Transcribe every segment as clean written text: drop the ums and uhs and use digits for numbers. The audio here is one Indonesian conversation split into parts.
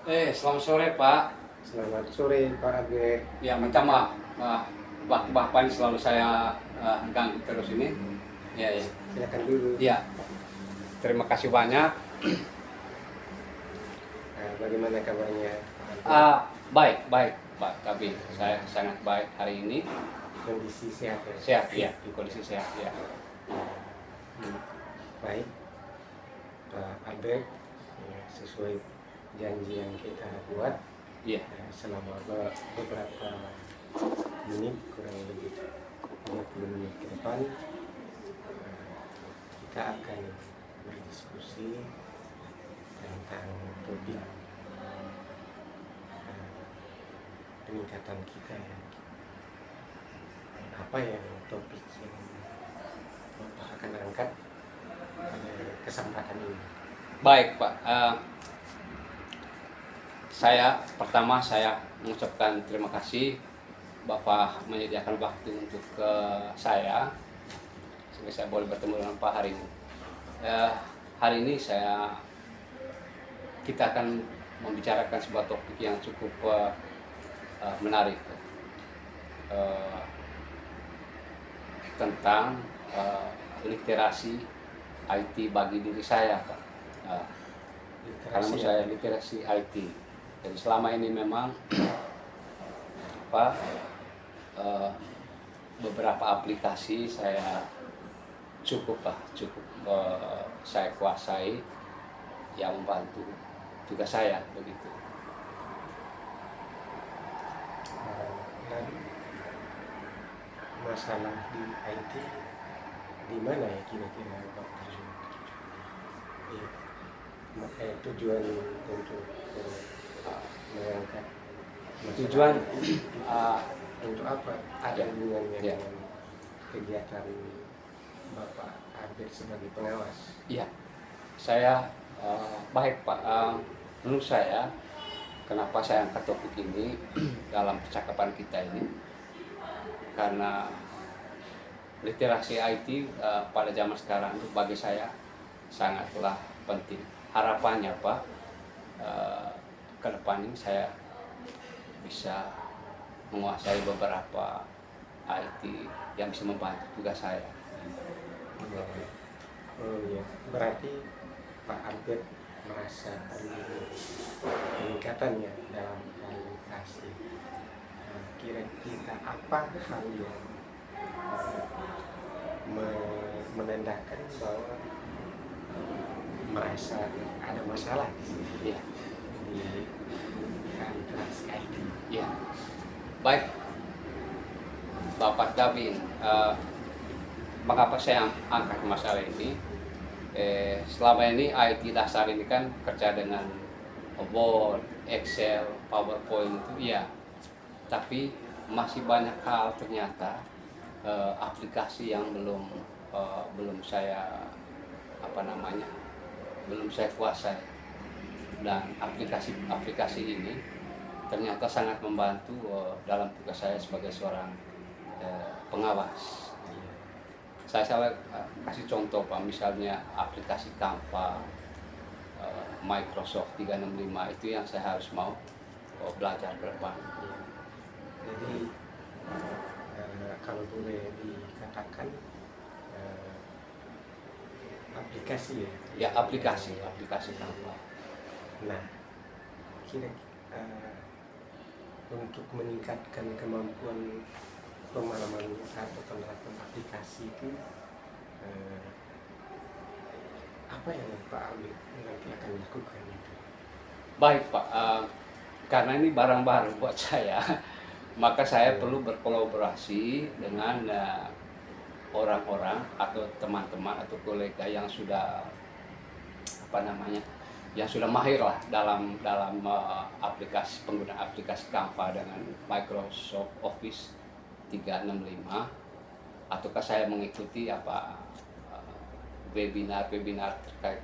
Selamat sore Pak. Selamat sore Pak Abe. Ya, minta maaf. Waktu Bapak ini selalu saya ganggu terus ini. Ya, ya. Silakan dulu. Ya, terima kasih banyak. Bagaimana kabarnya Pak Abe? Baik, baik Pak. Tapi saya sangat baik hari ini. Kondisi sehat ya? Sehat, ya. Kondisi sehat, ya. Baik Pak Albert, ya, sesuai janji yang kita buat Iya. selama beberapa menit, kurang lebih 30 menit ke depan, kita akan berdiskusi tentang topik peningkatan kita ya. Apa yang topik yang Bapak akan angkat pada kesempatan ini? Baik Pak. Pertama saya mengucapkan terima kasih Bapak menyediakan waktu untuk saya sehingga saya boleh bertemu dengan Pak hari ini. Hari ini kita akan membicarakan sebuah topik yang cukup menarik tentang literasi IT bagi diri saya, Pak. Karena saya literasi IT. Jadi selama ini memang beberapa aplikasi saya cukup saya kuasai yang membantu tugas saya begitu. Dan masalah di IT di mana ya kira-kira Pak terjun? Tujuan untuk mengangkat Tujuan untuk apa? Ada hubungannya ya. dengan kegiatan Bapak Albert sebagai pengawas? Iya, saya baik Pak. Menurut saya, kenapa saya angkat topik ini dalam percakapan kita ini? Karena literasi IT pada zaman sekarang itu bagi saya sangatlah penting. Harapannya Pak, ke depan ini saya bisa menguasai beberapa IT yang bisa membantu tugas saya. Oh ya, berarti Pak Albert merasa ada peningkatannya dalam literasi. Kira-kira apa hal yang menandakan bahwa merasa ada masalah di sini Ya. di literasi IT? Ya, baik Bapak Davin, mengapa saya angkat masalah ini? Selama ini IT dasar ini kan kerja dengan Word, Excel, PowerPoint itu ya, tapi masih banyak hal ternyata aplikasi yang belum saya belum saya kuasai, dan aplikasi ini ternyata sangat membantu dalam tugas saya sebagai seorang pengawas. Saya kasih contoh Pak, misalnya aplikasi Canva, Microsoft 365 itu yang saya harus mau belajar ke depan. Jadi kalau boleh dikatakan aplikasi ya? Ya, aplikasi Canva. Nah, kira-kira untuk meningkatkan kemampuan pemahaman atau penerapan aplikasi itu apa yang Pak Albert nanti akan lakukan itu? Baik Pak, karena ini barang baru buat saya, maka saya perlu berkolaborasi dengan orang-orang atau teman-teman atau kolega yang sudah yang sudah mahir lah dalam penggunaan aplikasi Canva dengan Microsoft Office 365, ataukah saya mengikuti webinar terkait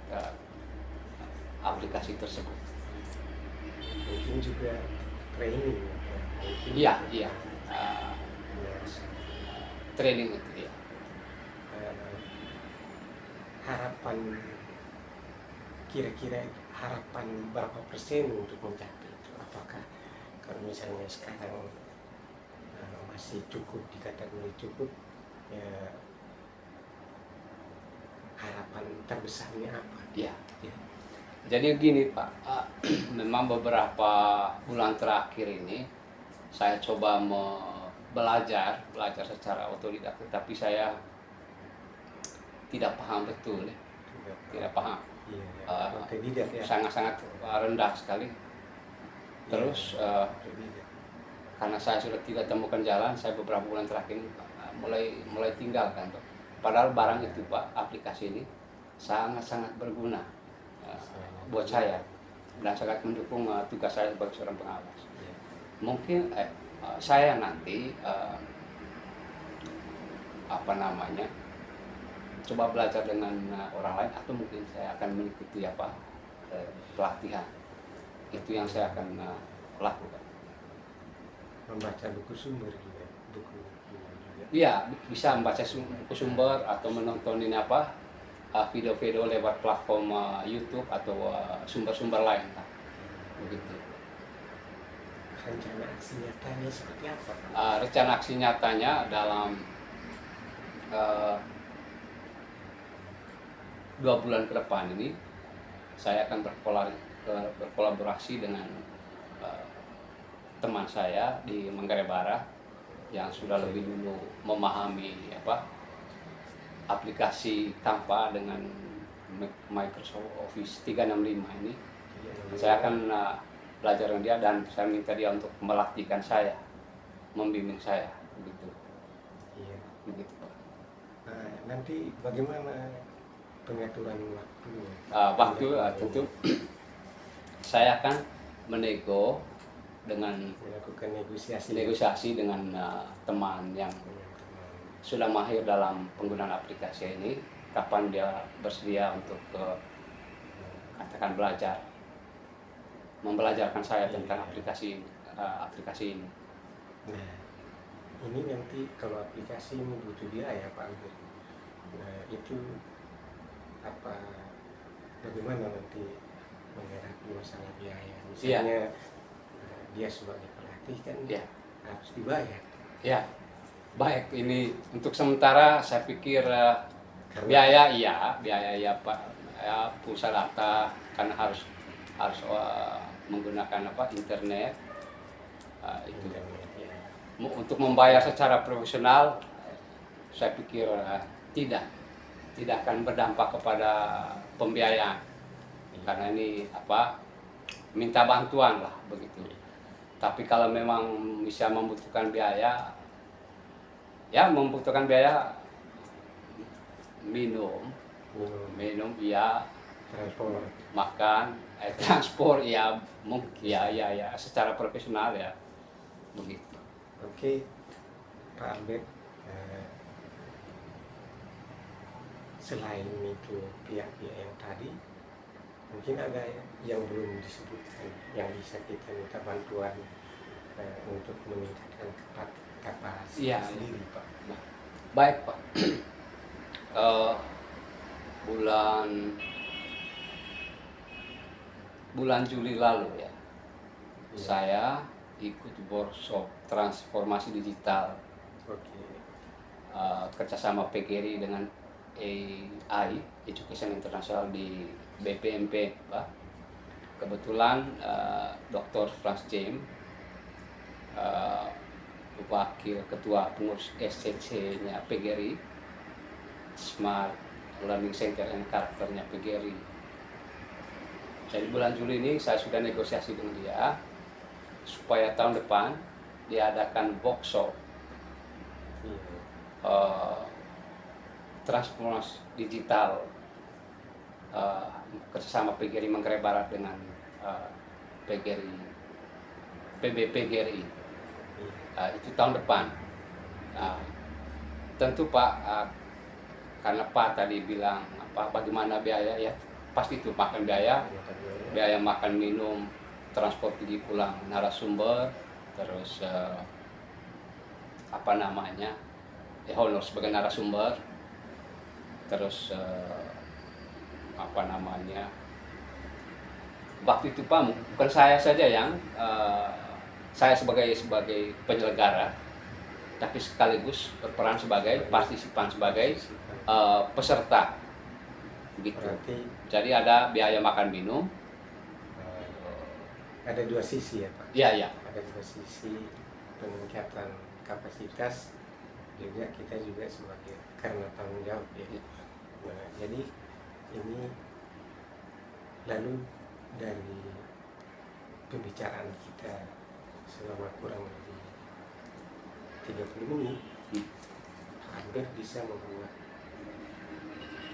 aplikasi tersebut. Mungkin juga training. Iya. Training itu ya. Harapan kira-kira harapan berapa persen untuk mencapai itu? Apakah kalau misalnya sekarang masih cukup, dikatakan boleh cukup, ya harapan terbesarnya apa? Ya. Ya. Jadi gini Pak, memang beberapa bulan terakhir ini saya coba belajar secara otodidak, tetapi saya tidak paham betul, ya. Tidak paham. Iya, Uh, otodidak ya. Sangat-sangat rendah sekali. Terus Otodidak. karena saya sudah tidak temukan jalan, saya beberapa bulan terakhir ini mulai tinggalkan Pak. Padahal barang itu Pak, aplikasi ini sangat-sangat berguna buat saya dan sangat mendukung tugas saya sebagai seorang pengawas. Ya. Mungkin saya nanti coba belajar dengan orang lain, atau mungkin saya akan mengikuti pelatihan. Itu yang saya akan lakukan. Membaca buku sumber juga, buku-buku juga. Iya, bisa membaca buku sumber atau menonton video-video lewat platform YouTube atau sumber-sumber lain, begitu. Rencana aksi nyatanya seperti apa, Pak? Rencana aksi nyatanya dalam 2 bulan ke depan ini saya akan berkolaborasi dengan teman saya di Manggarai Barat yang sudah lebih dulu memahami aplikasi Canva dengan Microsoft Office 365 ini. Saya akan belajar dengan dia dan saya minta dia untuk melatihkan saya, membimbing saya, begitu. Iya. Begitu Pak. Nanti bagaimana pengaturan waktu? Waktu tentu saya akan melakukan negosiasi dengan teman yang sudah mahir dalam penggunaan aplikasi ini, kapan dia bersedia untuk katakan membelajarkan saya tentang aplikasi ini. Nah, ini nanti kalau aplikasi ini butuh biaya Pak Albert. Nah, itu bagaimana nanti menghadapi masalah biaya? Misalnya dia sebagai pelatih kan harus dibayar. Ya, baik. Ini untuk sementara saya pikir biaya Pak, pulsa data karena harus menggunakan internet. Itu untuk membayar secara profesional, saya pikir tidak akan berdampak kepada pembiayaan, karena ini minta bantuan lah, begitu. Tapi kalau memang bisa membutuhkan biaya minum ya, transport, makan, transport mungkin secara profesional ya, begitu. Oke, Pak Albert, selain itu pihak-pihak yang tadi, mungkin ada yang belum disebutkan yang bisa kita minta bantuan untuk meningkatkan kapasitas sendiri, Pak. Baik Pak. bulan Juli lalu ya, saya ikut workshop transformasi digital. Kerjasama PGRI dengan AI Education International di BPMP Pak. Kebetulan Dr. Franz James, wakil ketua pengurus SCC-nya PGRI, Smart Learning Center and Karakternya PGRI. Jadi bulan Juli ini saya sudah negosiasi dengan dia supaya tahun depan diadakan workshop transformasi digital kerjasama PGRI Manggarai Barat dengan PGRI. Itu tahun depan. Tentu Pak, karena Pak tadi bilang bagaimana biaya, ya pasti itu makan biaya makan minum, transport pergi pulang narasumber, terus honor sebagai narasumber, terus waktu itu Pak, bukan saya saja yang saya sebagai penyelenggara, tapi sekaligus berperan sebagai partisipan, sebagai peserta gitu. Berarti jadi ada biaya makan minum, ada dua sisi ya Pak? Iya. Ada dua sisi, peningkatan kapasitas, juga kita juga sebagai karena tanggung jawab ya. Nah, jadi ini lalu dari pembicaraan kita selama kurang lebih 30 menit hampir bisa membuat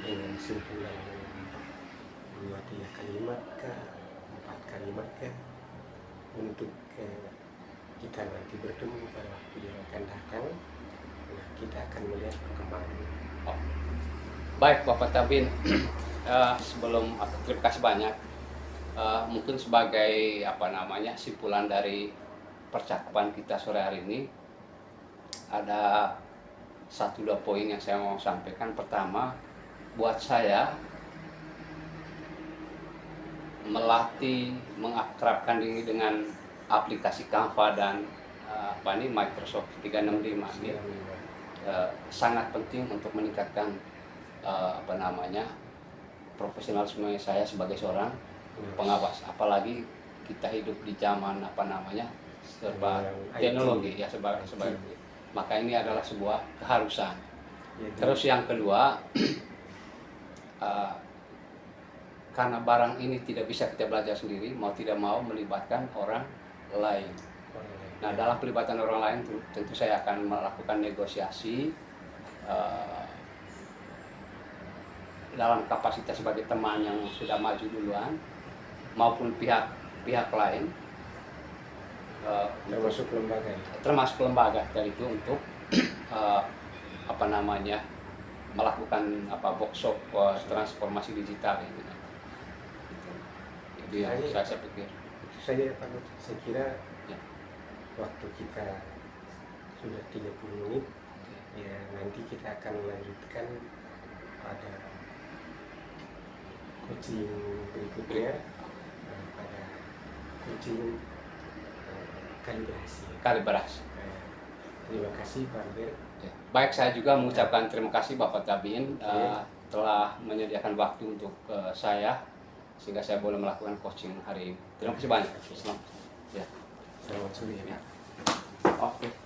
dengan simpulan 2-3 kalimat kah, 4 kalimat kah, untuk kita nanti bertemu pada waktu yang akan datang. Nah, kita akan melihat perkembangan. Baik Bapak Tabin, sebelum terima kasih banyak. Mungkin sebagai simpulan dari percakapan kita sore hari ini, ada 1-2 poin yang saya mau sampaikan. Pertama, buat saya melatih, mengakrabkan diri dengan aplikasi Canva dan Microsoft 365 ini sangat penting untuk meningkatkan profesionalisme saya sebagai seorang pengawas. Apalagi kita hidup di zaman serba teknologi ya, sebagai maka ini adalah sebuah keharusan. Terus yang kedua, karena barang ini tidak bisa kita belajar sendiri, mau tidak mau melibatkan orang lain. Nah, dalam pelibatan orang lain tentu saya akan melakukan negosiasi dalam kapasitas sebagai teman yang sudah maju duluan maupun pihak lain, termasuk lembaga dari itu untuk melakukan workshop transformasi digital ini. Jadi yang saya pikir itu saja Pak Nur. Saya kira ya, waktu kita sudah 30 menit ya, nanti kita akan melanjutkan pada coaching berikutnya, pada coaching kalibrasi. Terima kasih Pak Albert. Ya. Baik, saya juga mengucapkan terima kasih Bapak Tabin telah menyediakan waktu untuk saya sehingga saya boleh melakukan coaching hari ini. Terima kasih banyak. Selamat sore ya. Oke.